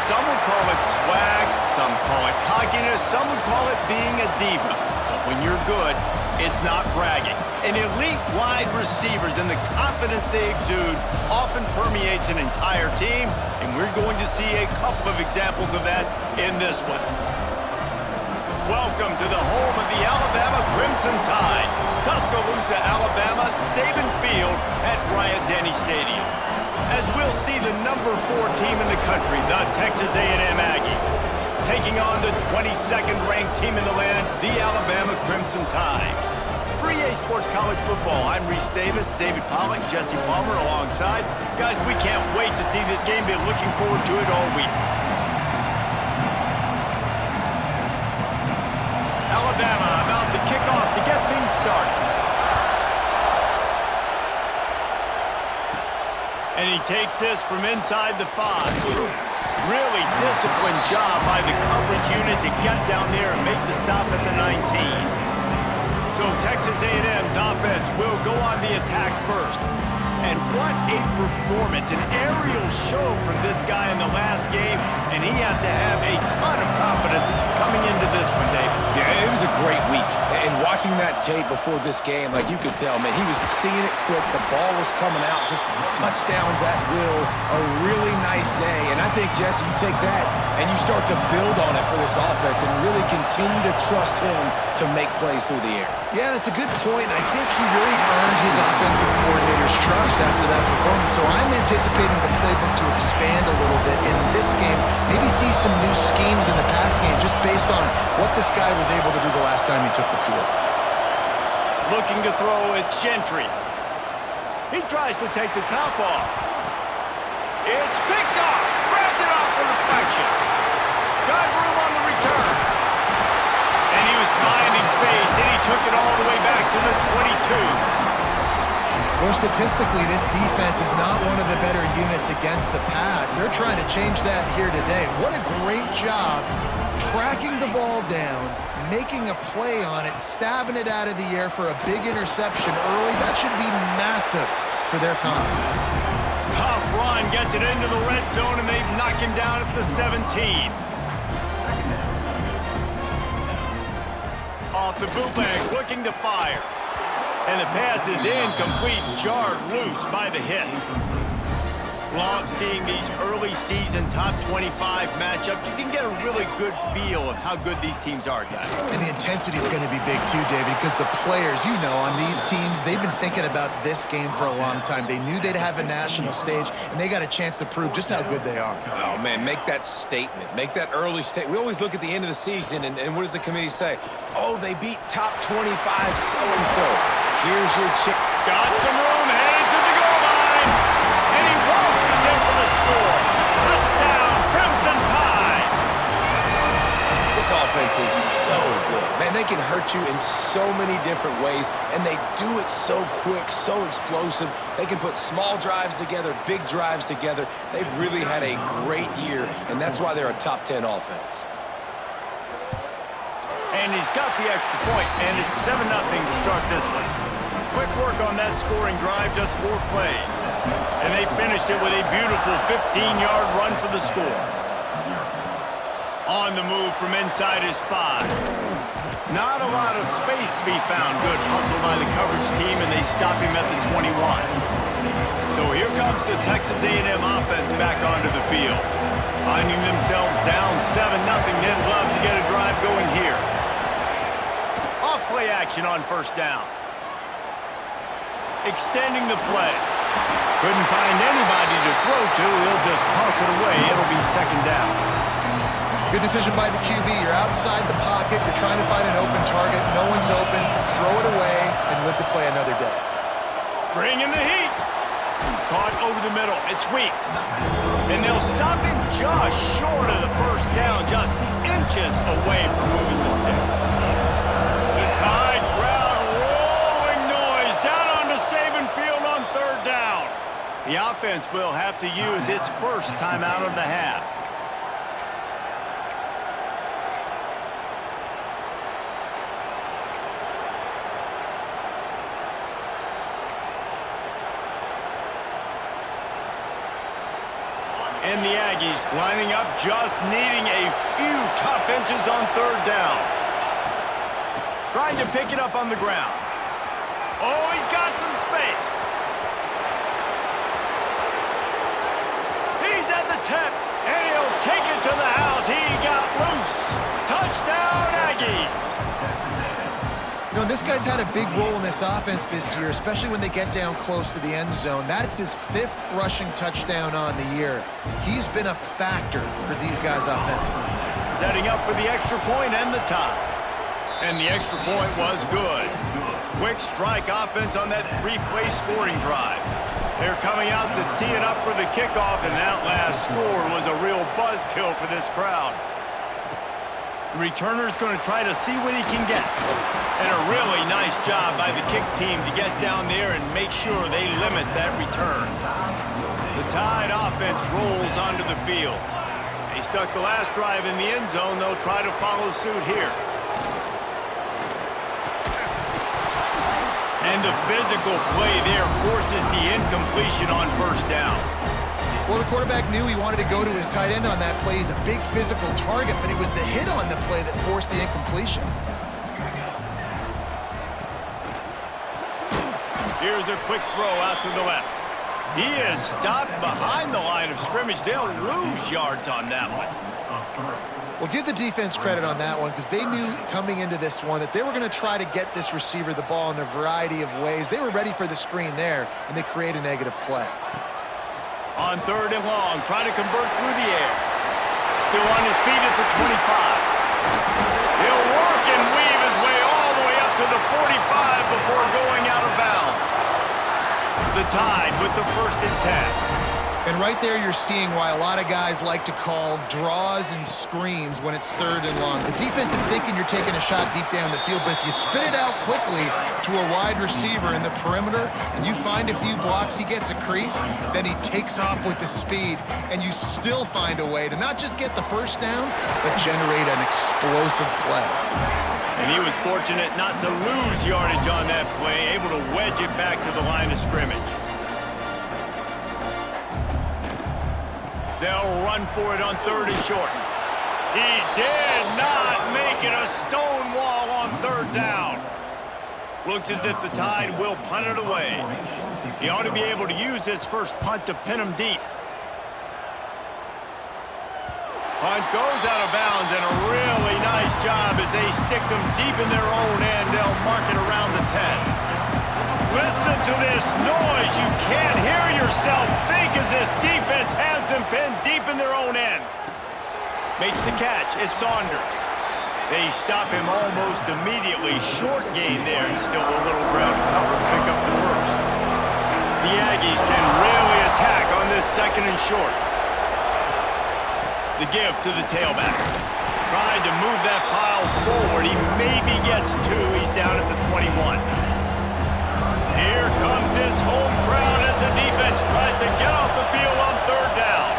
Some would call it swag, some call it cockiness, some would call it being a diva. But when you're good, it's not bragging. And elite wide receivers and the confidence they exude often permeates an entire team, and we're going to see a couple of examples of that in this one. Welcome to the home of the Alabama Crimson Tide, Tuscaloosa, Alabama, Saban Field at Bryant-Denny Stadium. As we'll see the number 4 team in the country, the Texas A&M Aggies, taking on the 22nd ranked team in the land, the Alabama Crimson Tide. For EA Sports College Football, I'm Reese Davis, David Pollack, Jesse Palmer alongside. Guys, we can't wait to see this game. Been looking forward to it all week. Alabama about to kick off to get things started. And he takes this from inside the 5. Really disciplined job by the coverage unit to get down there and make the stop at the 19. So Texas A&M's offense will go on the attack first. And what a performance, an aerial show from this guy in the last game, and he has to have a ton of confidence coming into this one, Dave. Yeah, it was a great week. And watching that tape before this game, like you could tell, man, he was seeing it quick. The ball was coming out, just touchdowns at will. A really nice day. And I think, Jesse, you take that and you start to build on it for this offense and really continue to trust him to make plays through the air. Yeah, that's a good point. I think he really earned his offensive coordinator's trust after that performance. So I'm anticipating the playbook to expand a little bit in this game. Maybe see some new schemes in the pass game just based on what this guy was able to do the last time he took the field. Looking to throw, it's Gentry. He tries to take the top off. It's picked off. Grabbed it off for deflection. Got room on the return. And he was finding space, and he took it all the way back to the 22. Well, statistically, this defense is not one of the better units against the pass. They're trying to change that here today. What a great job tracking the ball down, making a play on it, stabbing it out of the air for a big interception early. That should be massive for their confidence. Tough run, gets it into the red zone, and they knock him down at the 17. Off the bootleg, looking to fire. And the pass is incomplete, jarred loose by the hit. Love seeing these early season top 25 matchups. You can get a really good feel of how good these teams are, guys. And the intensity is going to be big too, David, because the players, you know, on these teams, they've been thinking about this game for a long time. They knew they'd have a national stage, and they got a chance to prove just how good they are. Oh, man, make that statement. Make that early statement. We always look at the end of the season, and what does the committee say? Oh, they beat top 25 so-and-so. Here's your chick. Got some room, headed to the goal line. And he waltzes in for the score. Touchdown, Crimson Tide. This offense is so good. Man, they can hurt you in so many different ways, and they do it so quick, so explosive. They can put small drives together, big drives together. They've really had a great year, and that's why they're a top 10 offense. And he's got the extra point, and it's 7-0 to start this one. Quick work on that scoring drive, just 4 plays. And they finished it with a beautiful 15-yard run for the score. On the move from inside his 5. Not a lot of space to be found. Good hustle by the coverage team, and they stop him at the 21. So here comes the Texas A&M offense back onto the field. Finding themselves down 7-0, they'd love to get a drive going here. Off-play action on first down. Extending the play. Couldn't find anybody to throw to. He'll just toss it away. It'll be second down. Good decision by the QB. You're outside the pocket. You're trying to find an open target. No one's open. Throw it away and live to play another day. Bring in the heat. Caught over the middle. It's Weeks. And they'll stop him just short of the first down, just inches away from moving the sticks. The Tide crowd rolling noise down onto Saban Field on third down. The offense will have to use its first timeout of the half. And the Aggies lining up, just needing a few tough inches on third down. Trying to pick it up on the ground. Oh, he's got some space. He's at the 10, and he'll take it to the house. He got loose. Touchdown, Aggies. You know, this guy's had a big role in this offense this year, especially when they get down close to the end zone. That's his 5th rushing touchdown on the year. He's been a factor for these guys offensively. Setting up for the extra point and the tie. And the extra point was good. Quick strike offense on that 3-play scoring drive. They're coming out to tee it up for the kickoff, and that last score was a real buzzkill for this crowd. The returner's going to try to see what he can get. And a really nice job by the kick team to get down there and make sure they limit that return. The Tide offense rolls onto the field. They stuck the last drive in the end zone. They'll try to follow suit here. And the physical play there forces the incompletion on first down. Well, the quarterback knew he wanted to go to his tight end on that play. He's a big physical target, but it was the hit on the play that forced the incompletion. Here's a quick throw out to the left. He is stopped behind the line of scrimmage. They'll lose yards on that one. Well, give the defense credit on that one because they knew coming into this one that they were going to try to get this receiver the ball in a variety of ways. They were ready for the screen there, and they create a negative play. On third and long, trying to convert through the air. Still on his feet at the 25. He'll work and weave his way all the way up to the 45 before going out of bounds. The Tide with the 1st and 10. And right there you're seeing why a lot of guys like to call draws and screens when it's third and long. The defense is thinking you're taking a shot deep down the field, but if you spit it out quickly to a wide receiver in the perimeter and you find a few blocks, he gets a crease, then he takes off with the speed, and you still find a way to not just get the first down, but generate an explosive play. And he was fortunate not to lose yardage on that play, able to wedge it back to the line of scrimmage. They'll run for it on third and short. He did not make it a stone wall on third down. Looks as if the Tide will punt it away. He ought to be able to use his first punt to pin him deep. Punt goes out of bounds, and a really nice job as they stick them deep in their own end. They'll mark it around the 10. Listen to this noise. You can't hear yourself think as this defense has them pinned deep in their own end. Makes the catch. It's Saunders. They stop him almost immediately. Short gain there and still a little ground to cover and pick up the first. The Aggies can really attack on this 2nd and short. The give to the tailback. Trying to move that pile forward. He maybe gets 2. He's down at the 21. Here comes this home crowd as the defense tries to get off the field on third down.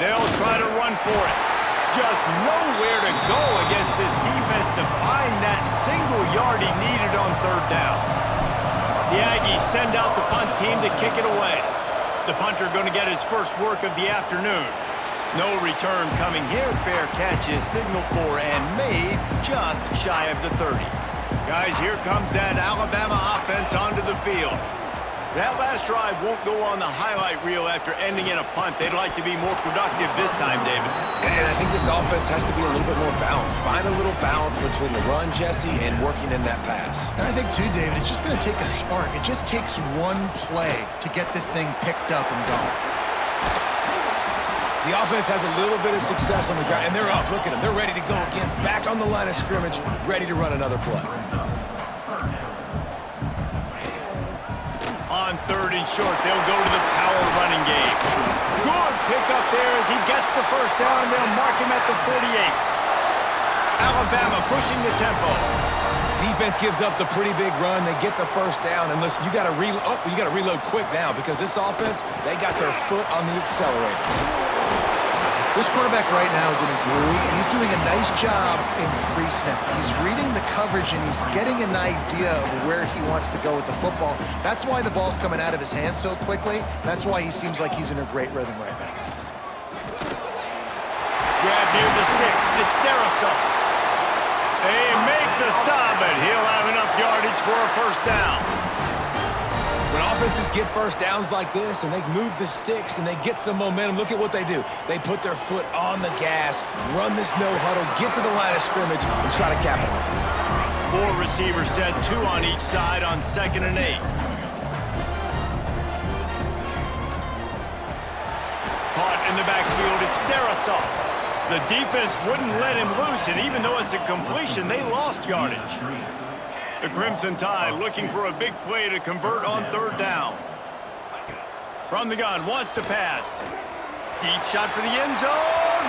They'll try to run for it. Just nowhere to go against this defense to find that single yard he needed on third down. The Aggies send out the punt team to kick it away. The punter going to get his first work of the afternoon. No return coming here. Fair catch is signaled for and made just shy of the 30. Guys, here comes that Alabama offense onto the field. That last drive won't go on the highlight reel after ending in a punt. They'd like to be more productive this time, David. And I think this offense has to be a little bit more balanced. Find a little balance between the run, Jesse, and working in that pass. And I think, too, David, it's just going to take a spark. It just takes one play to get this thing picked up and going. The offense has a little bit of success on the ground, and they're up. Look at them. They're ready to go again. Back on the line of scrimmage, ready to run another play. On third and short, they'll go to the power running game. Good pickup there as he gets the first down. They'll mark him at the 48. Alabama pushing the tempo. Defense gives up the pretty big run. They get the first down, and listen, you got to reload. Oh, you got to reload quick now because this offense, they got their foot on the accelerator. This quarterback right now is in a groove, and he's doing a nice job in pre-snap. He's reading the coverage, and he's getting an idea of where he wants to go with the football. That's why the ball's coming out of his hands so quickly. That's why he seems like he's in a great rhythm right now. Grab near the sticks. It's Derisaw. They make the stop, but he'll have enough yardage for a first down. When offenses get first downs like this and they move the sticks and they get some momentum, look at what they do. They put their foot on the gas, run this no huddle, get to the line of scrimmage, and try to capitalize. 4 receivers set, 2 on each side on 2nd and 8. Caught in the backfield, it's Derisaw. The defense wouldn't let him loose, and even though it's a completion, they lost yardage. The Crimson Tide looking for a big play to convert on 3rd down. From the gun, wants to pass. Deep shot for the end zone.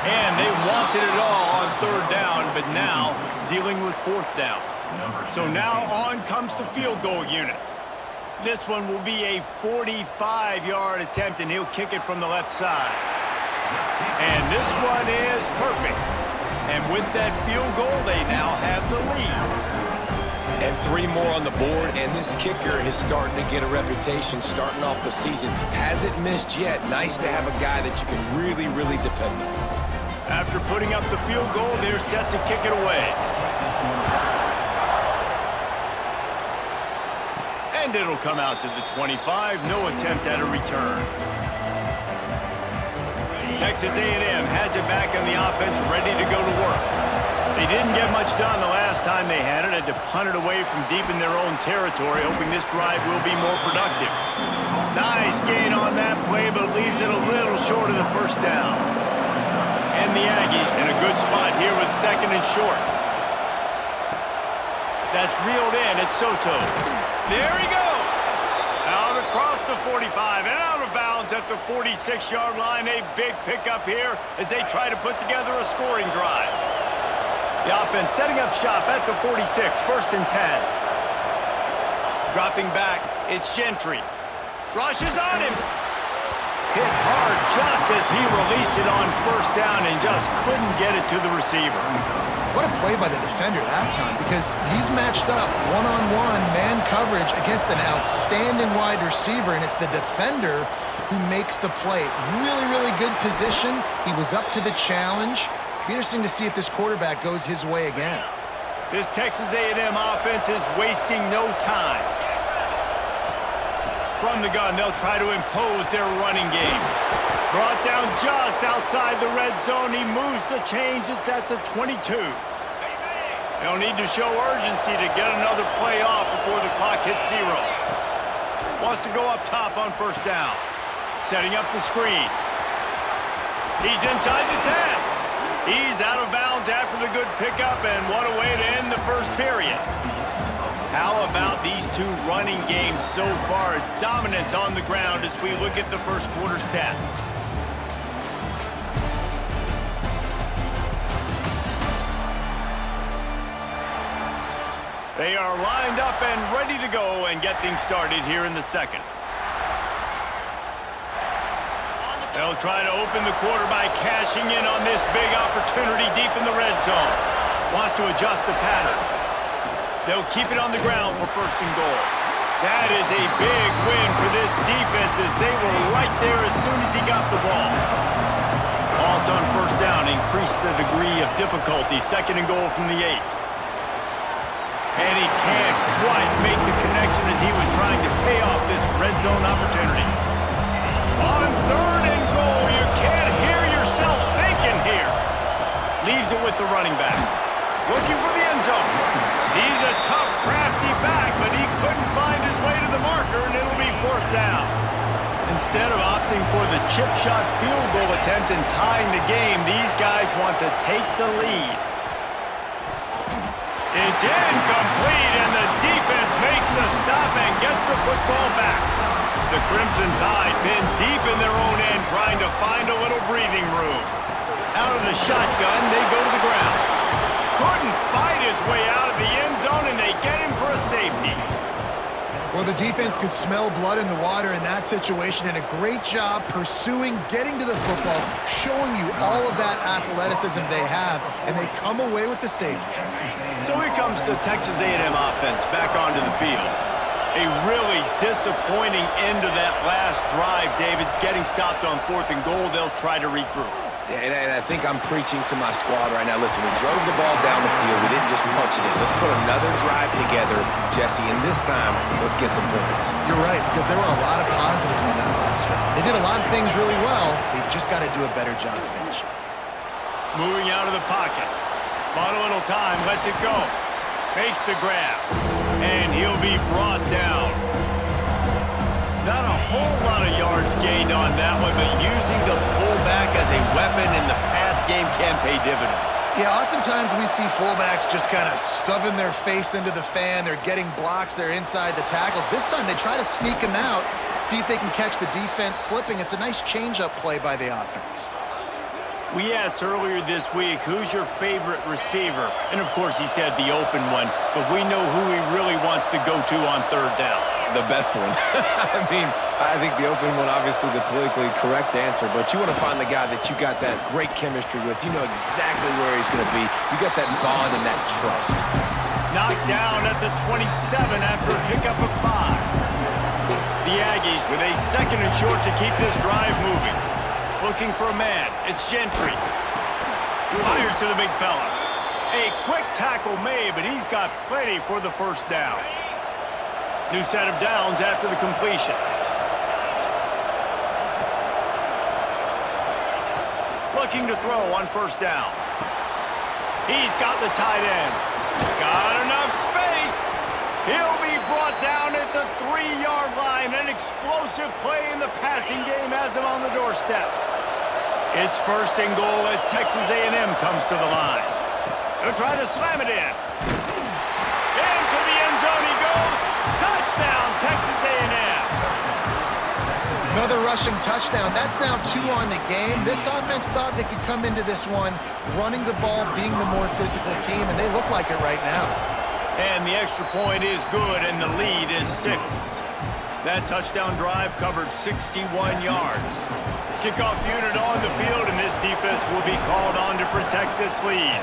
And they wanted it all on 3rd down, but now dealing with 4th down. So now on comes the field goal unit. This one will be a 45-yard attempt, and he'll kick it from the left side. And this one is perfect. And with that field goal, they now have the lead. And 3 more on the board, and this kicker is starting to get a reputation starting off the season. Hasn't missed yet. Nice to have a guy that you can really, really depend on. After putting up the field goal, they're set to kick it away. And it'll come out to the 25. No attempt at a return. Texas A&M has it back on the offense, ready to go to work. They didn't get much done the last time they had it. Had to punt it away from deep in their own territory, hoping this drive will be more productive. Nice gain on that play, but leaves it a little short of the first down. And the Aggies in a good spot here with 2nd and short. That's reeled in at Soto. There he goes. Out across the 45 and out of bounds at the 46-yard line. A big pickup here as they try to put together a scoring drive. The offense setting up shop at the 46, 1st and 10. Dropping back, it's Gentry. Rushes on him. Hit hard just as he released it on 1st down and just couldn't get it to the receiver. What a play by the defender that time, because he's matched up one-on-one man coverage against an outstanding wide receiver, and it's the defender who makes the play. Really, really good position. He was up to the challenge. Be interesting to see if this quarterback goes his way again. This Texas A&M offense is wasting no time. From the gun, they'll try to impose their running game. Brought down just outside the red zone. He moves the chains. It's at the 22. They'll need to show urgency to get another play off before the clock hits 0. Wants to go up top on 1st down. Setting up the screen. He's inside the 10. He's out of bounds after the good pickup, and what a way to end the first period. How about these 2 running games so far? Dominance on the ground as we look at the first quarter stats. They are lined up and ready to go and get things started here in the 2nd. They'll try to open the quarter by cashing in on this big opportunity deep in the red zone. Wants to adjust the pattern. They'll keep it on the ground for 1st and goal. That is a big win for this defense as they were right there as soon as he got the ball. Also on 1st down, increase the degree of difficulty. 2nd and goal from the 8. And he can't quite make the connection as he was trying to pay off this red zone opportunity. On 3rd and goal, you can't hear yourself thinking here. Leaves it with the running back. Looking for the end zone. He's a tough, crafty back, but he couldn't find his way to the marker, and it'll be 4th down. Instead of opting for the chip shot field goal attempt and tying the game, these guys want to take the lead. It's incomplete, and the defense makes the stop and gets the football back. The Crimson Tide been deep in their own end, trying to find a little breathing room. Out of the shotgun, they go to the ground. Couldn't fight his way out of the end zone, and they get him for a safety. Well, the defense could smell blood in the water in that situation, and a great job pursuing, getting to the football, showing you all of that athleticism they have, and they come away with the safety. So here comes the Texas A&M offense back onto the field. A really disappointing end to that last drive, David. Getting stopped on 4th and goal, they'll try to regroup. And I think I'm preaching to my squad right now. Listen, we drove the ball down the field. We didn't just punch it in. Let's put another drive together, Jesse, and this time, let's get some points. You're right, because there were a lot of positives on that last drive. They did a lot of things really well. They've just got to do a better job finishing. Moving out of the pocket. Bought a little time, lets it go. Makes the grab. And he'll be brought down. Not a whole lot of yards gained on that one, but using the fullback as a weapon in the pass game can pay dividends. Yeah, oftentimes we see fullbacks just kind of shoving their face into the fan. They're getting blocks. They're inside the tackles. This time they try to sneak him out, see if they can catch the defense slipping. It's a nice change-up play by the offense. We asked earlier this week, who's your favorite receiver? And, of course, he said the open one, but we know who he really wants to go to on 3rd down. The best one. I mean, I think the open one, obviously the politically correct answer, but you want to find the guy that you got that great chemistry with. You know exactly where he's going to be. You got that bond and that trust. Knocked down at the 27 after a pickup of 5. The Aggies with a 2nd and short to keep this drive moving. Looking for a man. It's Gentry. Fires to the big fella. A quick tackle made, but he's got plenty for the 1st down. New set of downs after the completion. Looking to throw on 1st down. He's got the tight end. Got enough space. He'll be brought down at the 3-yard line. An explosive play in the passing game has him on the doorstep. It's 1st and goal as Texas A&M comes to the line. They'll try to slam it in. Into the end zone he goes. Touchdown, Texas A&M. Another rushing touchdown. That's now 2 on the game. This offense thought they could come into this one running the ball, being the more physical team, and they look like it right now. And the extra point is good, and the lead is 6. That touchdown drive covered 61 yards. Kickoff unit on the field, and this defense will be called on to protect this lead.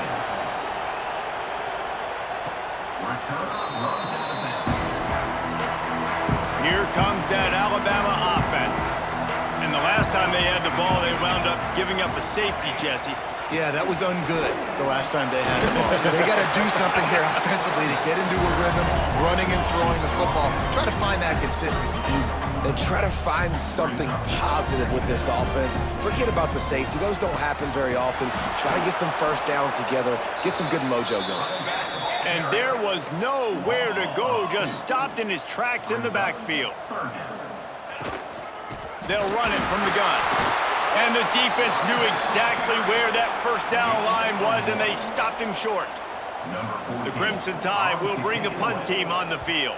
Here comes that Alabama offense. And the last time they had the ball, they wound up giving up a safety, Jesse. Yeah, that was ungood the last time they had the ball. So they got to do something here offensively to get into a rhythm, running and throwing the football. Try to find that consistency. And try to find something positive with this offense. Forget about the safety. Those don't happen very often. Try to get some 1st downs together. Get some good mojo going. And there was nowhere to go, just stopped in his tracks in the backfield. They'll run it from the gun. And the defense knew exactly where that 1st down line was, and they stopped him short. The Crimson Tide will bring the punt team on the field.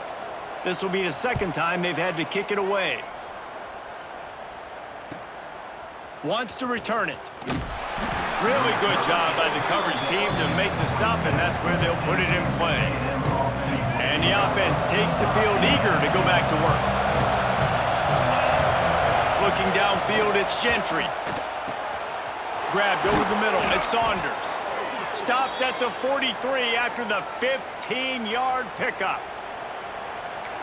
This will be the 2nd time they've had to kick it away. Wants to return it. Really good job by the coverage team to make the stop, and that's where they'll put it in play. And the offense takes the field eager to go back to work. Looking downfield, it's Gentry. Grabbed over the middle, it's Saunders. Stopped at the 43 after the 15-yard pickup.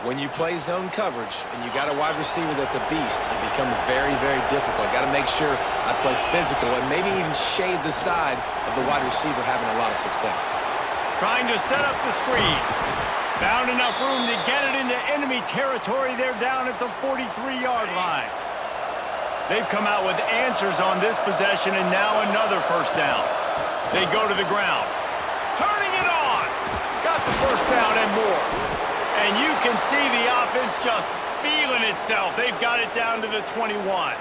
When you play zone coverage and you got a wide receiver that's a beast, it becomes very, very difficult. Got to make sure I play physical and maybe even shade the side of the wide receiver having a lot of success. Trying to set up the screen. Found enough room to get it into enemy territory. They're down at the 43-yard line. They've come out with answers on this possession, and now another 1st down. They go to the ground. Turning it on. Got the 1st down and more. And you can see the offense just feeling itself. They've got it down to the 21.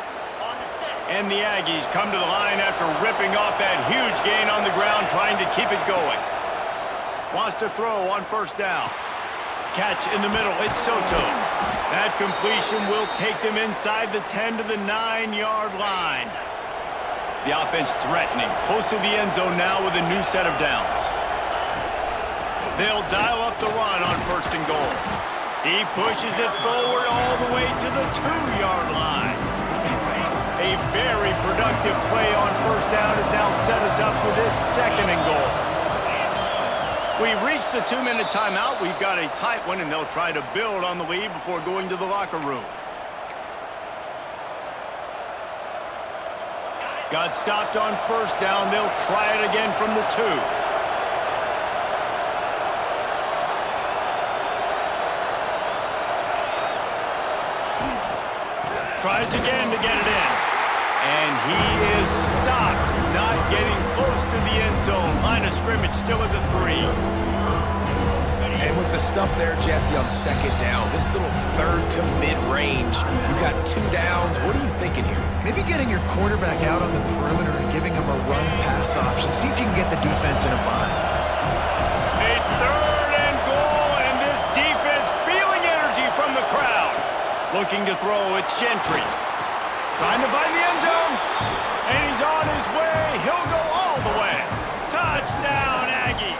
And the Aggies come to the line after ripping off that huge gain on the ground, trying to keep it going. Wants to throw on 1st down. Catch in the middle, it's Soto. That completion will take them inside the 10 to the 9-yard line. The offense threatening, close to the end zone now with a new set of downs. They'll dial up the run on 1st and goal. He pushes it forward all the way to the 2-yard line. A very productive play on first down has now set us up with this 2nd and goal. We've reached the 2-minute timeout. We've got a tight one, and they'll try to build on the lead before going to the locker room. Got stopped on first down. They'll try it again from the 2. Tries again to get it in. And he is stopped, not getting close to the end zone. Line of scrimmage still at the 3. And with the stuff there, Jesse, on 2nd down, this little 3rd to mid-range, you got 2 downs. What are you thinking here? Maybe getting your quarterback out on the perimeter and giving him a run-pass option. See if you can get the defense in a bind. A 3rd and goal, and this defense feeling energy from the crowd. Looking to throw, it's Gentry. Trying to find the end zone. And he's on his way. He'll go all the way. Touchdown, Aggies.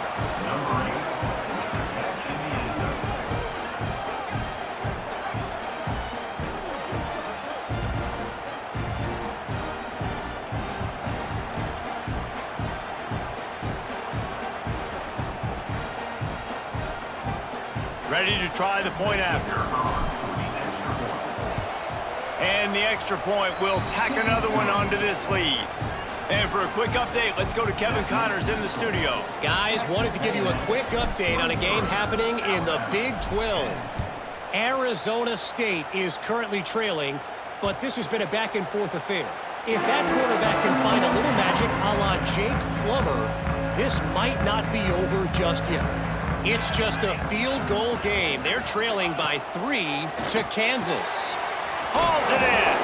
Ready to try the point after. And the extra point will tack another one onto this lead. And for a quick update, let's go to Kevin Connors in the studio. Guys, wanted to give you a quick update on a game happening in the Big 12. Arizona State is currently trailing, but this has been a back-and-forth affair. If that quarterback can find a little magic a la Jake Plummer, this might not be over just yet. It's just a field goal game. They're trailing by 3 to Kansas. Hauls it in.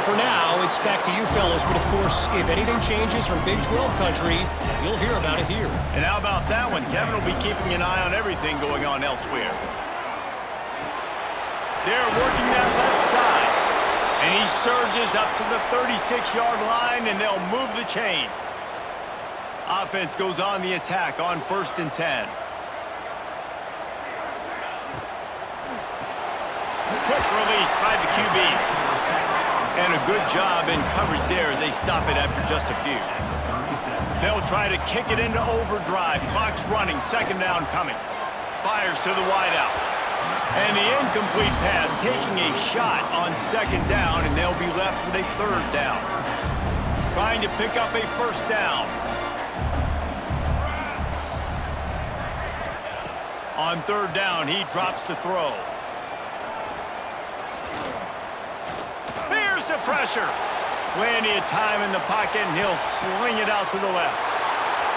For now, it's back to you fellas, but of course, if anything changes from Big 12 country, you'll hear about it here. And how about that one? Kevin will be keeping an eye on everything going on elsewhere. They're working that left side. And he surges up to the 36-yard line, and they'll move the chains. Offense goes on the attack on 1st and 10. Quick release by the QB. And a good job in coverage there as they stop it after just a few. They'll try to kick it into overdrive. Clock's running. 2nd down coming. Fires to the wideout. And the incomplete pass taking a shot on 2nd down, and they'll be left with a 3rd down. Trying to pick up a 1st down. On 3rd down, he drops to throw. There's the pressure. Plenty of time in the pocket, and he'll sling it out to the left.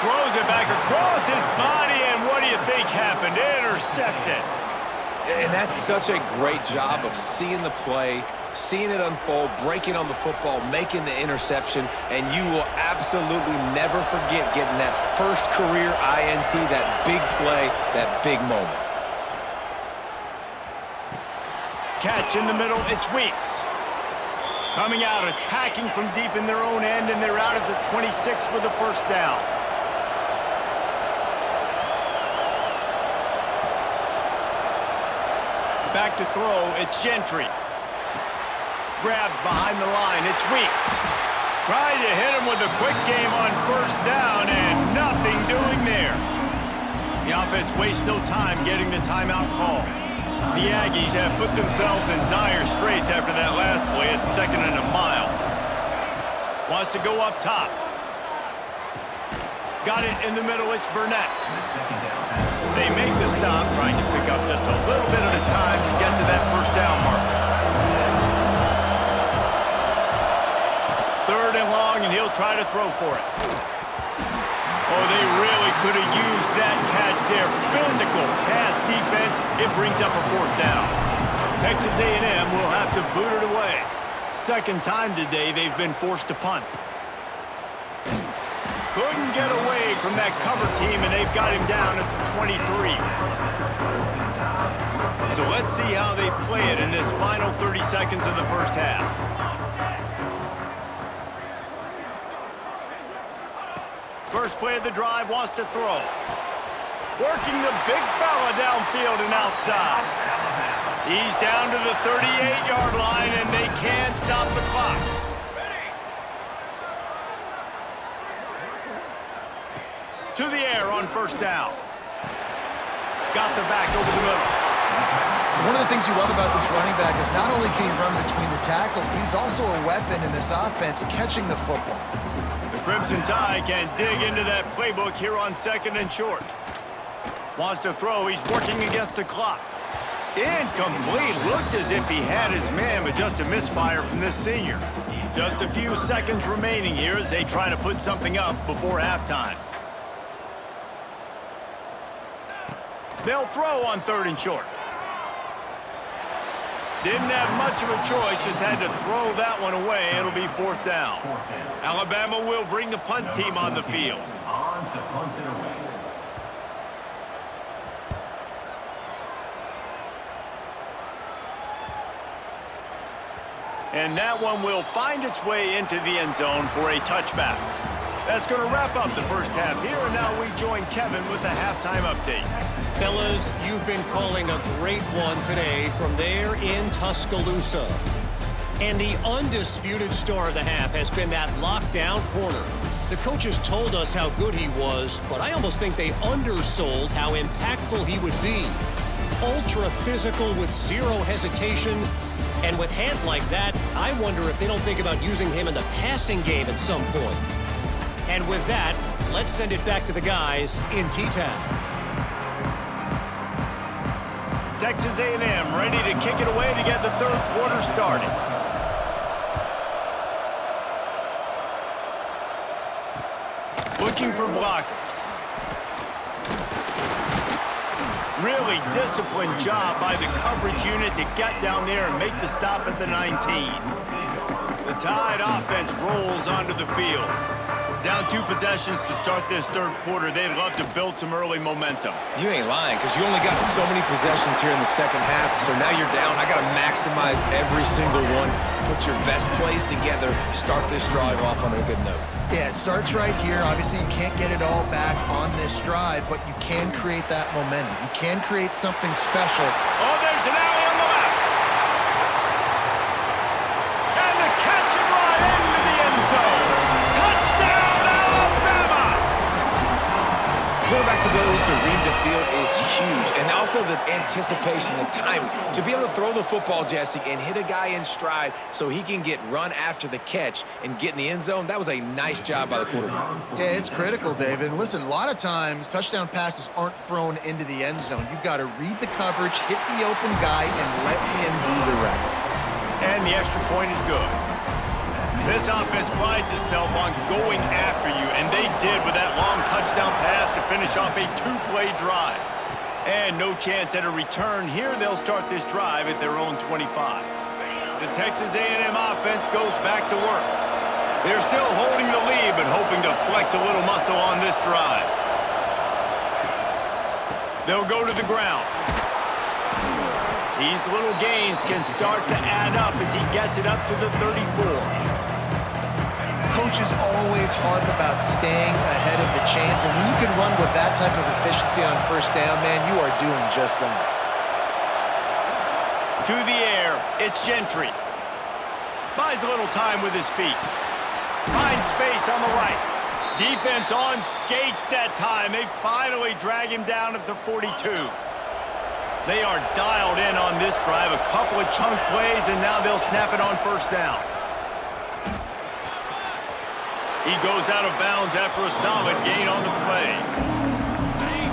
Throws it back across his body, and what do you think happened? Intercepted. And that's such a great job of seeing the play, seeing it unfold, breaking on the football, making the interception, and you will absolutely never forget getting that first career INT, that big play, that big moment. Catch in the middle, it's Weeks. Coming out, attacking from deep in their own end, and they're out at the 26 with the 1st down. Back to throw, it's Gentry. Grabbed behind the line, it's Weeks. Trying to hit him with a quick game on 1st down, and nothing doing there. The offense wastes no time getting the timeout call. The Aggies have put themselves in dire straits after that last play. It's 2nd and a mile. Wants to go up top. Got it in the middle, it's Burnett. They make the stop, trying to pick up just a little bit at a time to get to that 1st down mark. 3rd and long, and he'll try to throw for it. Oh, they really could have used that catch there. Physical pass defense. It brings up a 4th down. Texas A&M will have to boot it away. 2nd time today they've been forced to punt. Couldn't get away from that cover team, and they've got him down at the 23. So let's see how they play it in this final 30 seconds of the 1st half. First play of the drive, wants to throw. Working the big fella downfield and outside. He's down to the 38-yard line, and they can't stop the clock. To the air on first down. Got the back over the middle. One of the things you love about this running back is not only can he run between the tackles, but he's also a weapon in this offense catching the football. The Crimson Tide can dig into that playbook here on 2nd and short. Wants to throw. He's working against the clock. Incomplete. Looked as if he had his man, but just a misfire from this senior. Just a few seconds remaining here as they try to put something up before halftime. They'll throw on 3rd and short. Didn't have much of a choice, just had to throw that one away. It'll be 4th down. Alabama will bring the punt team on the field. And that one will find its way into the end zone for a touchback. That's going to wrap up the first half here, and now we join Kevin with the halftime update. Fellas, you've been calling a great one today from there in Tuscaloosa. And the undisputed star of the half has been that lockdown corner. The coaches told us how good he was, but I almost think they undersold how impactful he would be. Ultra physical with zero hesitation. And with hands like that, I wonder if they don't think about using him in the passing game at some point. And with that, let's send it back to the guys in T-Town. Texas A&M ready to kick it away to get the 3rd quarter started. Looking for blockers. Really disciplined job by the coverage unit to get down there and make the stop at the 19. The Tide offense rolls onto the field. Down 2 possessions to start this 3rd quarter. They'd love to build some early momentum. You ain't lying, because you only got so many possessions here in the 2nd half, so now you're down. I got to maximize every single one. Put your best plays together. Start this drive off on a good note. Yeah, it starts right here. Obviously, you can't get it all back on this drive, but you can create that momentum. You can create something special. Oh, there's an alley on the left. And the catch and run into the end zone. Touchdown, Alabama! Quarterback's abilities to read the field is huge, and also the anticipation, the timing. To be able to throw the football, Jesse, and hit a guy in stride so he can get run after the catch and get in the end zone, that was a nice job by the quarterback. Yeah, it's critical, David. And listen, a lot of times, touchdown passes aren't thrown into the end zone. You've got to read the coverage, hit the open guy, and let him do the rest. And the extra point is good. This offense prides itself on going after you, and they did with that long touchdown pass to finish off a 2-play drive. And no chance at a return. Here they'll start this drive at their own 25. The Texas A&M offense goes back to work. They're still holding the lead, but hoping to flex a little muscle on this drive. They'll go to the ground. These little gains can start to add up as he gets it up to the 34. Coaches always harp about staying ahead of the chains, and when you can run with that type of efficiency on first down, man, you are doing just that. To the air, it's Gentry. Buys a little time with his feet. Finds space on the right. Defense on skates that time. They finally drag him down at the 42. They are dialed in on this drive. A couple of chunk plays, and now they'll snap it on first down. He goes out of bounds after a solid gain on the play.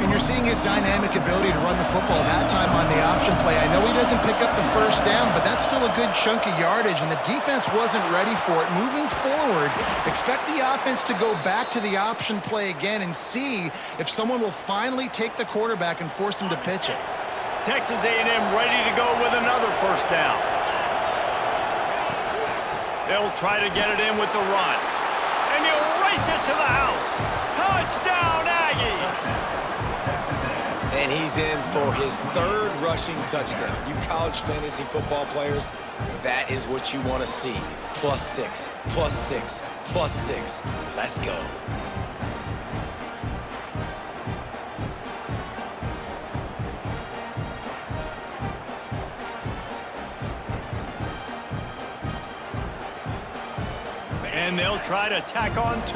And you're seeing his dynamic ability to run the football that time on the option play. I know he doesn't pick up the first down, but that's still a good chunk of yardage, and the defense wasn't ready for it. Moving forward, expect the offense to go back to the option play again and see if someone will finally take the quarterback and force him to pitch it. Texas A&M ready to go with another first down. They'll try to get it in with the run. And he'll race it to the house. Touchdown, Aggies! And he's in for his 3rd rushing touchdown. You college fantasy football players, that is what you want to see. +6, +6, +6. Let's go. And they'll try to tack on 2.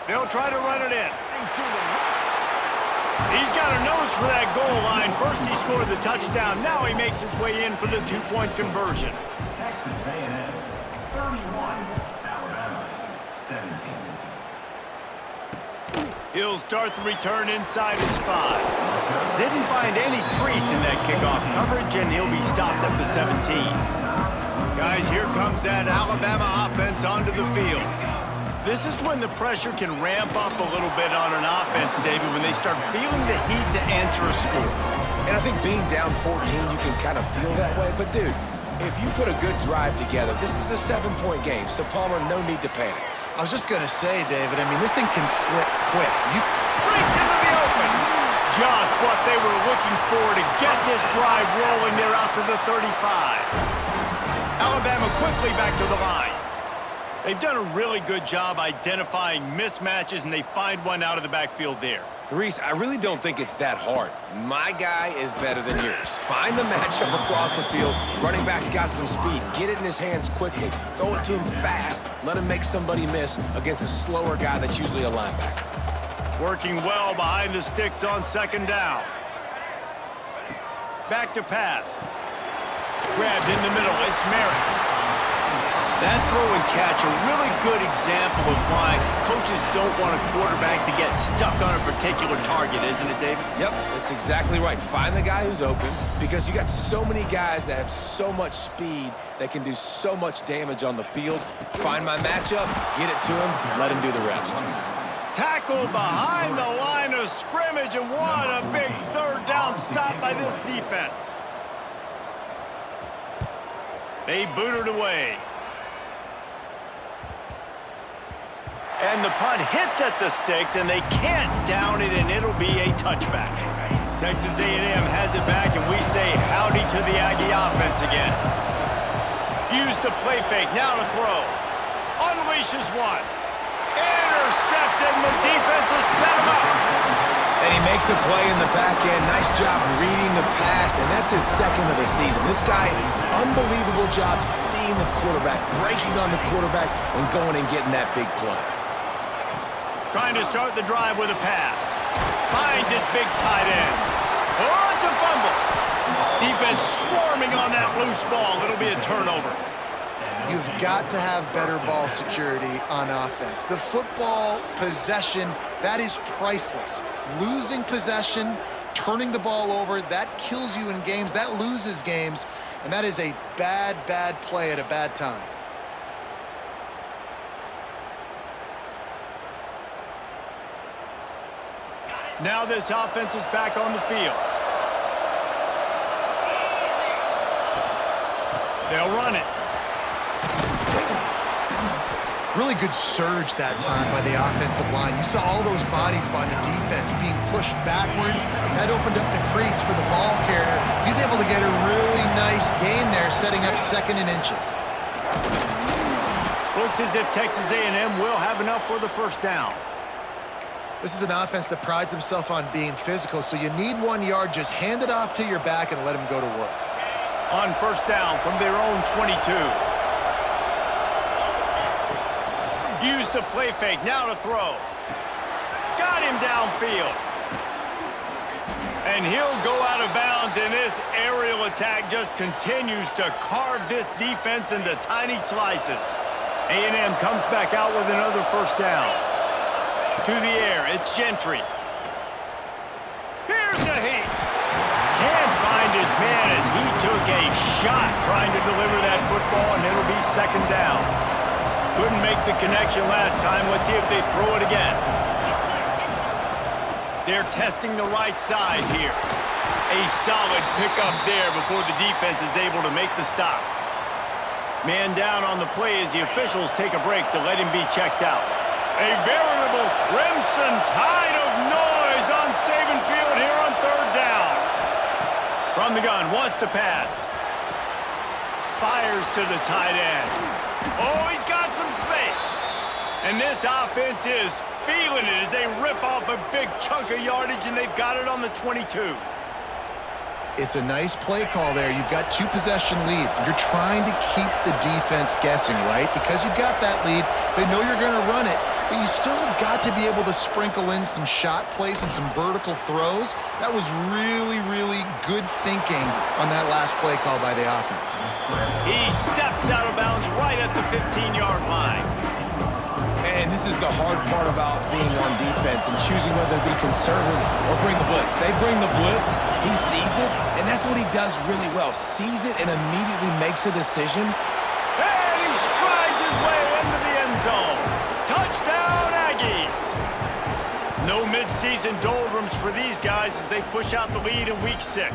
They'll try to run it in. He's got a nose for that goal line. First he scored the touchdown. Now he makes his way in for the 2-point conversion. Texas A&M 31, Alabama 17. He'll start the return inside his 5. Didn't find any crease in that kickoff coverage, and he'll be stopped at the 17. Guys, here comes that Alabama offense onto the field. This is when the pressure can ramp up a little bit on an offense, David, when they start feeling the heat to answer a score. And I think being down 14, you can kind of feel that way. But, dude, if you put a good drive together, this is a 7-point game, so Palmer, no need to panic. I was just going to say, David, I mean, this thing can flip quick. Breaks into the open. Just what they were looking for to get this drive rolling there out to the 35. Alabama quickly back to the line. They've done a really good job identifying mismatches, and they find one out of the backfield there. Reese, I really don't think it's that hard. My guy is better than yours. Find the matchup across the field. Running back's got some speed. Get it in his hands quickly. Throw it to him fast. Let him make somebody miss against a slower guy that's usually a linebacker. Working well behind the sticks on 2nd down. Back to pass. Grabbed in the middle. It's Merritt. That throw and catch, a really good example of why coaches don't want a quarterback to get stuck on a particular target, isn't it, David? Yep, that's exactly right. Find the guy who's open, because you got so many guys that have so much speed that can do so much damage on the field. Find my matchup, get it to him, let him do the rest. Tackle behind the line of scrimmage, and what a big 3rd down stop by this defense. They boot it away. And the punt hits at the 6, and they can't down it, and it'll be a touchback. Texas A&M has it back, and we say howdy to the Aggie offense again. Use the play fake, now to throw. Unleashes one. Intercepted, and the defense has set him up. And he makes a play in the back end. Nice job reading the pass, and that's his 2nd of the season. This guy, unbelievable job seeing the quarterback, breaking on the quarterback, and going and getting that big play. Trying to start the drive with a pass. Finds his big tight end. Oh, it's a fumble. Defense swarming on that loose ball. It'll be a turnover. You've got to have better ball security on offense. The football possession, that is priceless. Losing possession, turning the ball over, that kills you in games. That loses games. And that is a bad, bad play at a bad time. Now this offense is back on the field. They'll run it. Really good surge that time by the offensive line. You saw all those bodies by the defense being pushed backwards. That opened up the crease for the ball carrier. He's able to get a really nice gain there, setting up 2nd and inches. Looks as if Texas A&M will have enough for the 1st down. This is an offense that prides themselves on being physical, so you need 1 yard. Just hand it off to your back and let him go to work. On 1st down from their own 22. Use the play fake, now to throw. Got him downfield. And he'll go out of bounds, and this aerial attack just continues to carve this defense into tiny slices. A&M comes back out with another 1st down. To the air, it's Gentry. Here's the heat. Can't find his man as he took a shot trying to deliver that football, and it'll be 2nd down. Couldn't make the connection last time. Let's see if they throw it again. They're testing the right side here. A solid pickup there before the defense is able to make the stop. Man down on the play as the officials take a break to let him be checked out. A veritable crimson tide of noise on Saban Field here on 3rd down. From the gun, wants to pass. Fires to the tight end. Oh, he's got some space. And this offense is feeling it as they rip off a big chunk of yardage, and they've got it on the 22. It's a nice play call there. You've got 2-possession lead. You're trying to keep the defense guessing, right? Because you've got that lead, they know you're going to run it, but you still have got to be able to sprinkle in some shot plays and some vertical throws. That was really, really good thinking on that last play call by the offense. He steps out of bounds right at the 15-yard line. And this is the hard part about being on defense and choosing whether to be conservative or bring the blitz. They bring the blitz, he sees it, and that's what he does really well. Sees it and immediately makes a decision. And he strides his way into the end zone. Touchdown, Aggies! No midseason doldrums for these guys as they push out the lead in Week 6.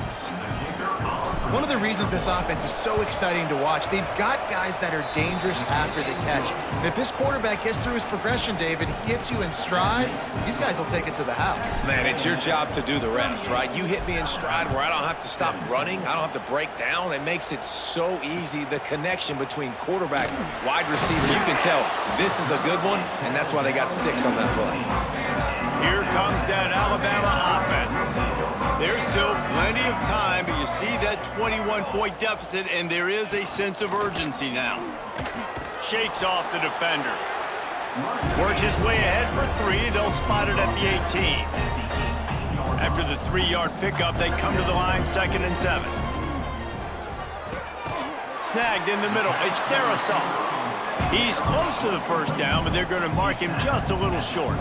One of the reasons this offense is so exciting to watch, they've got guys that are dangerous after the catch. And if this quarterback gets through his progression, David, hits you in stride, these guys will take it to the house. Man, it's your job to do the rest, right? You hit me in stride where I don't have to stop running. I don't have to break down. It makes it so easy. The connection between quarterback, wide receiver, you can tell this is a good one, and that's why they got 6 on that play. Here comes that Alabama offense. There's still plenty of time, but you see that 21-point deficit, and there is a sense of urgency now. Shakes off the defender. Works his way ahead for 3. They'll spot it at the 18. After the 3-yard pickup, they come to the line, 2nd and 7. Snagged in the middle. It's their assault. He's close to the first down, but they're going to mark him just a little short.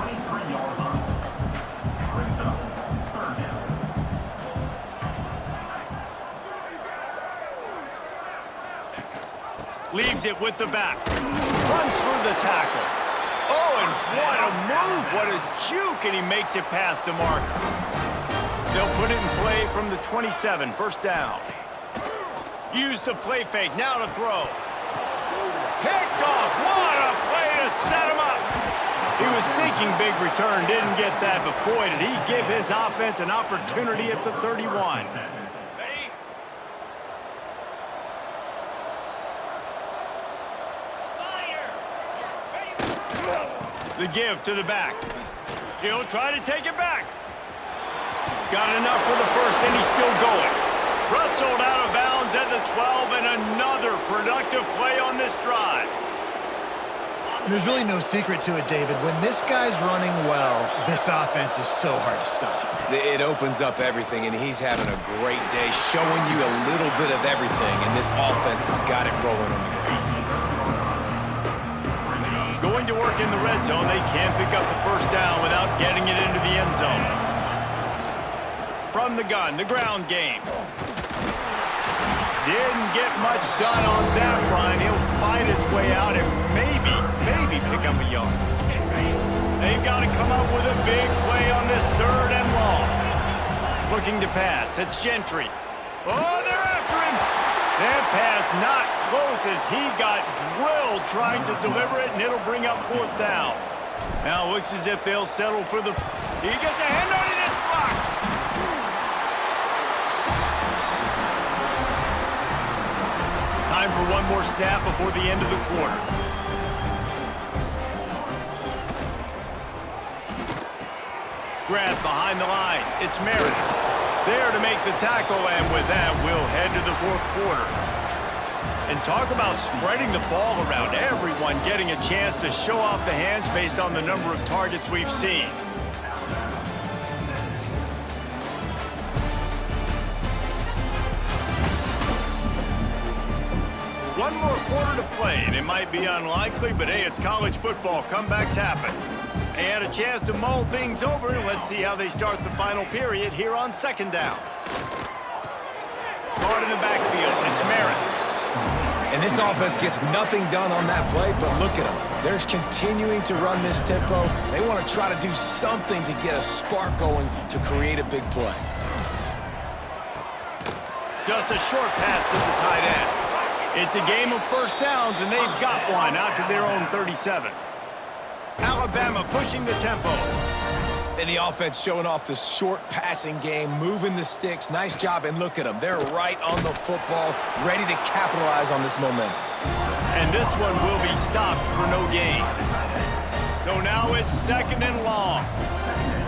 Leaves it with the back. Runs through the tackle. Oh, and what a move. What a juke. And he makes it past the marker. They'll put it in play from the 27. First down. Use the play fake. Now to throw. Picked off. What a play to set him up. He was thinking big return. Didn't get that. But boy, did he give his offense an opportunity at the 31. The give to the back. He'll try to take it back. Got enough for the first, and he's still going. Rustled out of bounds at the 12, and another productive play on this drive. There's really no secret to it, David. When this guy's running well, this offense is so hard to stop. It opens up everything, and he's having a great day, showing you a little bit of everything, and this offense has got it rolling on the ground. Going to work in the red zone. They can't pick up the first down without getting it into the end zone. From the gun, the ground game. Didn't get much done on that run. He'll fight his way out and maybe pick up a yard. They've got to come up with a big play on this 3rd and long. Looking to pass. It's Gentry. Oh, they're after him. That pass not close as he got drilled trying to deliver it, and it'll bring up 4th down. Now looks as if they'll settle for the... He gets a hand on it, it's blocked. Time for one more snap before the end of the quarter. Grabbed behind the line. It's Meredith. There to make the tackle, and with that, we'll head to the 4th quarter. And talk about spreading the ball around. Everyone getting a chance to show off the hands based on the number of targets we've seen. One more quarter to play, and it might be unlikely, but hey, it's college football. Comebacks happen. They had a chance to mull things over, and let's see how they start the final period here on 2nd down. Guard in the backfield, it's Merritt. And this offense gets nothing done on that play, but look at them. They're continuing to run this tempo. They want to try to do something to get a spark going to create a big play. Just a short pass to the tight end. It's a game of first downs, and they've got one out to their own 37. Alabama pushing the tempo. And the offense showing off the short passing game, moving the sticks. Nice job, and look at them. They're right on the football, ready to capitalize on this momentum. And this one will be stopped for no gain. So now it's 2nd and long.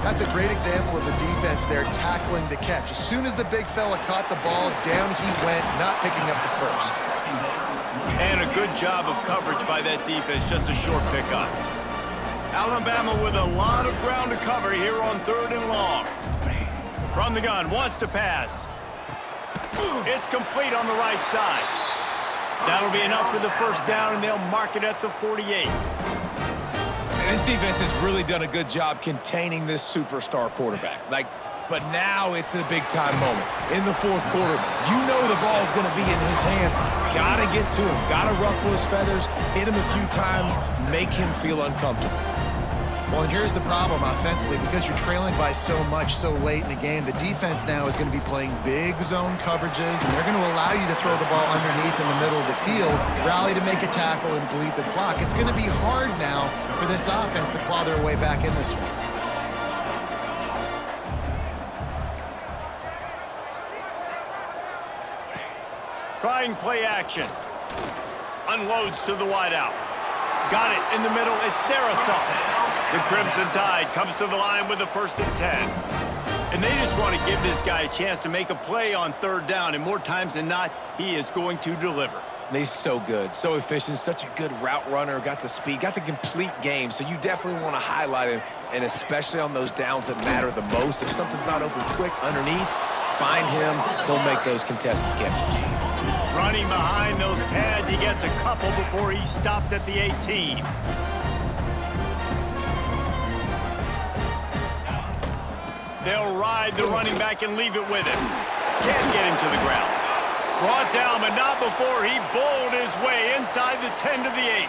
That's a great example of the defense there tackling the catch. As soon as the big fella caught the ball, down he went, not picking up the first. And a good job of coverage by that defense, just a short pickup. Alabama with a lot of ground to cover here on 3rd and long. From the gun, wants to pass. It's complete on the right side. That'll be enough for the first down, and they'll mark it at the 48. This defense has really done a good job containing this superstar quarterback. But now it's the big-time moment. In the 4th quarter, you know the ball's going to be in his hands. Got to get to him. Got to ruffle his feathers, hit him a few times, make him feel uncomfortable. Well, and here's the problem offensively. Because you're trailing by so much so late in the game, the defense now is going to be playing big zone coverages, and they're going to allow you to throw the ball underneath in the middle of the field, rally to make a tackle, and bleed the clock. It's going to be hard now for this offense to claw their way back in this one. Trying play action. Unloads to the wideout. Got it in the middle. It's Darrisaw. The Crimson Tide comes to the line with the 1st and 10. And they just want to give this guy a chance to make a play on 3rd down. And more times than not, he is going to deliver. He's so good, so efficient, such a good route runner, got the speed, got the complete game. So you definitely want to highlight him, and especially on those downs that matter the most. If something's not open quick underneath, find him. He'll make those contested catches. Running behind those pads, he gets a couple before he's stopped at the 18. They'll ride the running back and leave it with him. Can't get him to the ground. Brought down, but not before he bowled his way inside the 10 to the 8.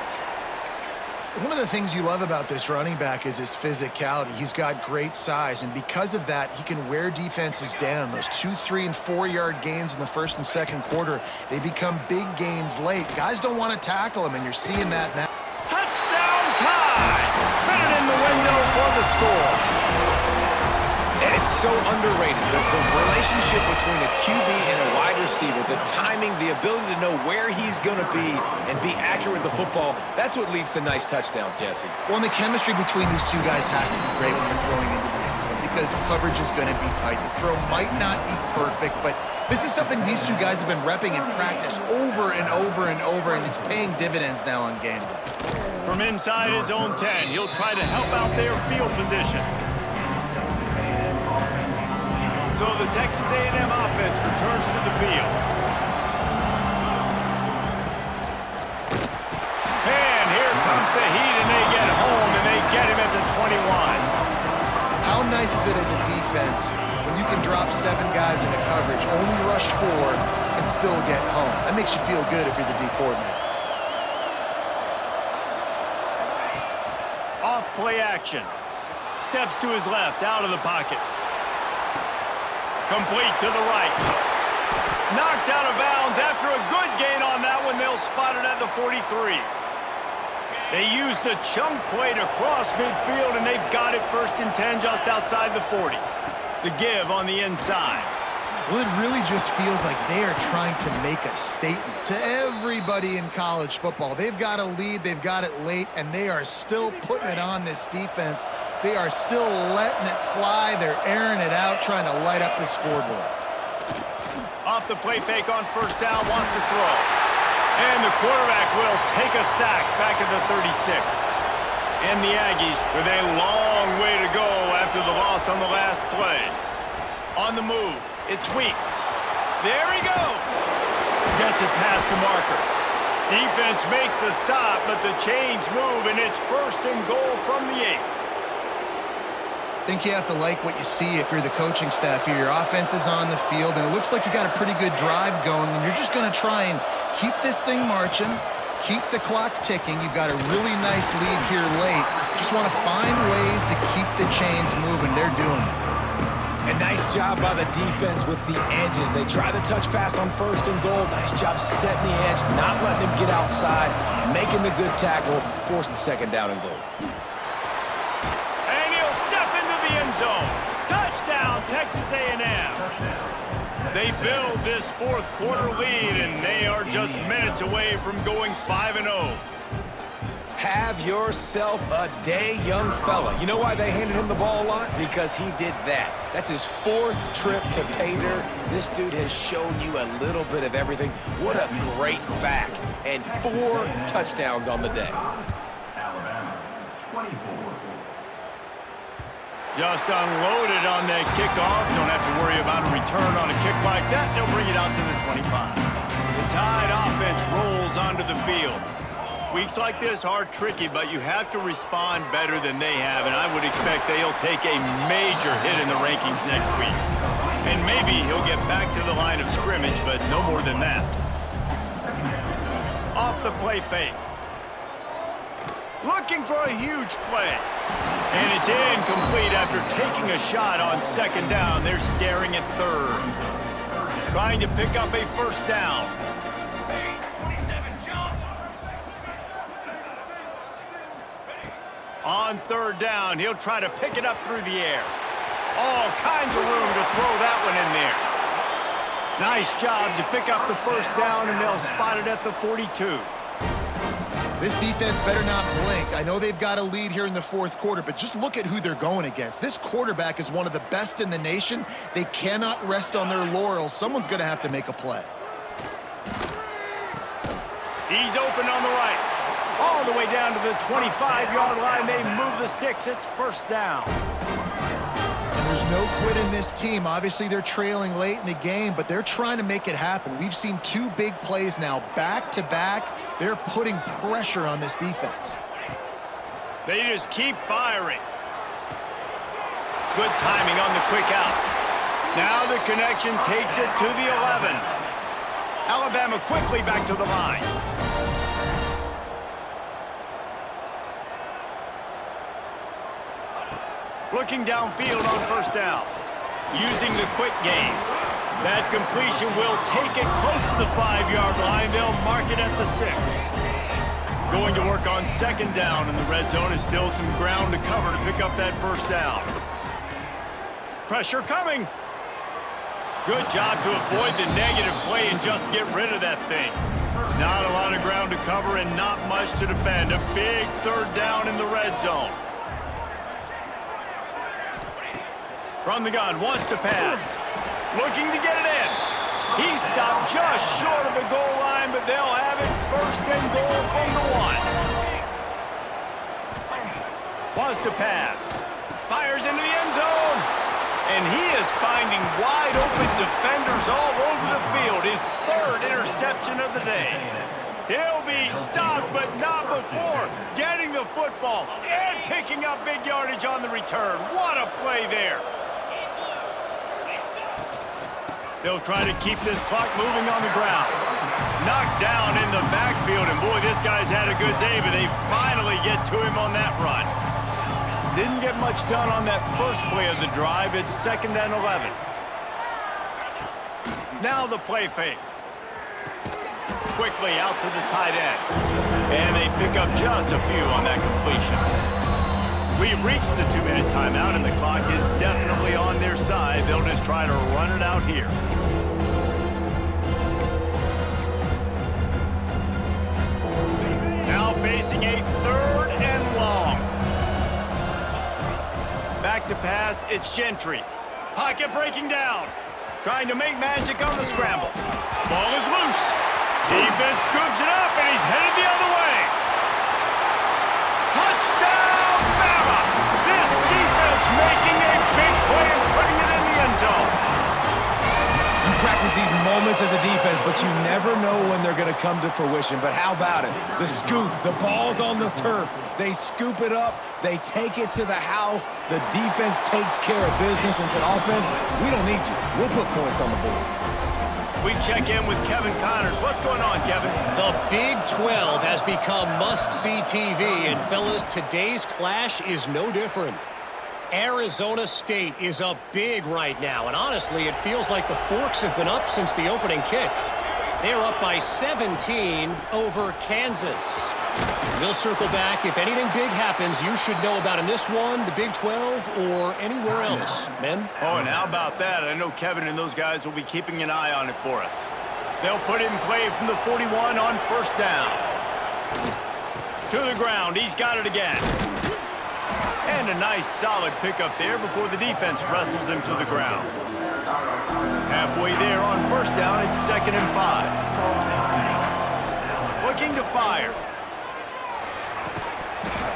One of the things you love about this running back is his physicality. He's got great size, and because of that, he can wear defenses down. Those 2, 3, and 4-yard gains in the 1st and 2nd quarter, they become big gains late. Guys don't want to tackle him, and you're seeing that now. Touchdown Tide! Fitted in the window for the score. And it's so underrated. The relationship between a QB and a wide receiver, the timing, the ability to know where he's going to be and be accurate with the football, that's what leads to nice touchdowns, Jesse. Well, and the chemistry between these two guys has to be great when you're throwing into the end zone because coverage is going to be tight. The throw might not be perfect, but this is something these two guys have been repping in practice over and over and over, and it's paying dividends now on game day. From inside his own 10, he'll try to help out their field position. So the Texas A&M offense returns to the field. And here comes the heat, and they get home, and they get him at the 21. How nice is it as a defense when you can drop 7 guys into coverage, only rush 4, and still get home? That makes you feel good if you're the D coordinator. Off play action. Steps to his left, out of the pocket. Complete to the right. Knocked out of bounds after a good gain on that one. They'll spot it at the 43. They used the chunk play to cross midfield, and they've got it 1st and 10 just outside the 40. The give on the inside. Well, it really just feels like they are trying to make a statement to everybody in college football. They've got a lead, they've got it late, and they are still putting it on this defense. They are still letting it fly. They're airing it out, trying to light up the scoreboard. Off the play fake on 1st down, wants to throw. And the quarterback will take a sack back at the 36. And the Aggies with a long way to go after the loss on the last play. On the move. It's Weeks. There he goes. Gets it past the marker. Defense makes a stop, but the chains move, and it's 1st and goal from the 8. I think you have to like what you see if you're the coaching staff here. Your offense is on the field, and it looks like you got a pretty good drive going, and you're just going to try and keep this thing marching, keep the clock ticking. You've got a really nice lead here late. Just want to find ways to keep the chains moving. They're doing it. A nice job by the defense with the edges. They try the touch pass on 1st and goal. Nice job setting the edge, not letting him get outside, making the good tackle, forcing 2nd down and goal. And he'll step into the end zone. Touchdown, Texas A&M. They build this 4th quarter lead, and they are just minutes away from going 5-0. Have yourself a day, young fella. You know why they handed him the ball a lot? Because he did that. That's his 4th trip to pay dirt. This dude has shown you a little bit of everything. What a great back. And 4 touchdowns on the day. Alabama, 24. Just unloaded on that kickoff. Don't have to worry about a return on a kick like that. They'll bring it out to the 25. The Tide offense rolls onto the field. Weeks like this are tricky, but you have to respond better than they have, and I would expect they'll take a major hit in the rankings next week. And maybe he'll get back to the line of scrimmage, but no more than that. Off the play fake. Looking for a huge play. And it's incomplete after taking a shot on 2nd down. They're staring at 3rd. Trying to pick up a 1st down. On 3rd down, he'll try to pick it up through the air. All kinds of room to throw that one in there. Nice job to pick up the 1st down, and they'll spot it at the 42. This defense better not blink. I know they've got a lead here in the 4th quarter, but just look at who they're going against. This quarterback is one of the best in the nation. They cannot rest on their laurels. Someone's going to have to make a play. He's open on the right. All the way down to the 25-yard line. They move the sticks. It's 1st down. And there's no quit in this team. Obviously, they're trailing late in the game, but they're trying to make it happen. We've seen 2 big plays now, back-to-back. They're putting pressure on this defense. They just keep firing. Good timing on the quick out. Now the connection takes it to the 11. Alabama quickly back to the line. Looking downfield on 1st down. Using the quick game. That completion will take it close to the 5-yard line. They'll mark it at the 6. Going to work on 2nd down in the red zone. Is still some ground to cover to pick up that 1st down. Pressure coming. Good job to avoid the negative play and just get rid of that thing. Not a lot of ground to cover and not much to defend. A big 3rd down in the red zone. From the gun, wants to pass. Looking to get it in. He stopped just short of the goal line, but they'll have it 1st and goal from the 1. Wants to pass. Fires into the end zone. And he is finding wide open defenders all over the field. His 3rd interception of the day. He'll be stopped, but not before getting the football and picking up big yardage on the return. What a play there. They'll try to keep this clock moving on the ground. Knocked down in the backfield, and boy, this guy's had a good day, but they finally get to him on that run. Didn't get much done on that 1st play of the drive. It's 2nd and 11. Now the play fake. Quickly out to the tight end. And they pick up just a few on that completion. We've reached the 2-minute timeout, and the clock is definitely on their side. They'll just try to run it out here. Now facing a 3rd and long. Back to pass, it's Gentry. Pocket breaking down. Trying to make magic on the scramble. Ball is loose. Defense scoops it up, and he's headed the other way. Touchdown, Bama! This defense making a big play and putting it in the end zone. You practice these moments as a defense, but you never know when they're going to come to fruition. But how about it? The scoop, the ball's on the turf. They scoop it up. They take it to the house. The defense takes care of business and said, offense, we don't need you. We'll put points on the board. We check in with Kevin Connors. What's going on, Kevin? The Big 12 has become must-see TV, and fellas, today's clash is no different. Arizona State is up big right now, and honestly, it feels like the Forks have been up since the opening kick. They're up by 17 over Kansas. We'll circle back. If anything big happens, you should know about in this one, the Big 12, or anywhere else. Men? Oh, and how about that? I know Kevin and those guys will be keeping an eye on it for us. They'll put it in play from the 41 on 1st down. To the ground. He's got it again. And a nice solid pickup there before the defense wrestles him to the ground. Halfway there on first down, it's 2nd and 5. Looking to fire.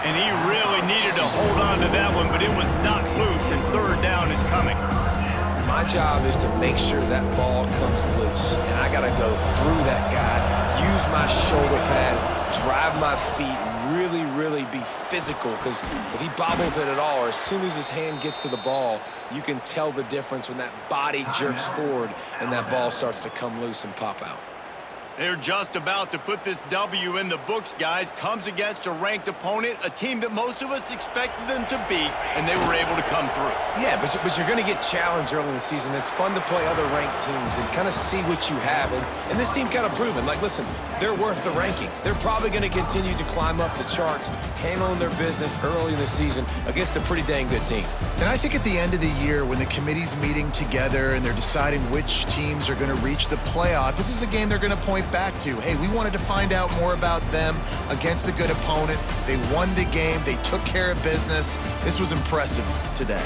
And he really needed to hold on to that one, but it was knocked loose, and 3rd down is coming. My job is to make sure that ball comes loose, and I got to go through that guy, use my shoulder pad, drive my feet, really be physical, because if he bobbles it at all, or as soon as his hand gets to the ball, you can tell the difference when that body jerks forward and that ball starts to come loose and pop out. They're just about to put this W in the books, guys. Comes against a ranked opponent, a team that most of us expected them to beat, and they were able to come through. Yeah, but you're going to get challenged early in the season. It's fun to play other ranked teams and kind of see what you have. And this team kind of proven, like, listen, they're worth the ranking. They're probably going to continue to climb up the charts, handling their business early in the season against a pretty dang good team. And I think at the end of the year, when the committee's meeting together and they're deciding which teams are going to reach the playoff, this is a game they're going to point back to. Hey, we wanted to find out more about them against a good opponent. They won the game. They took care of business. This was impressive today.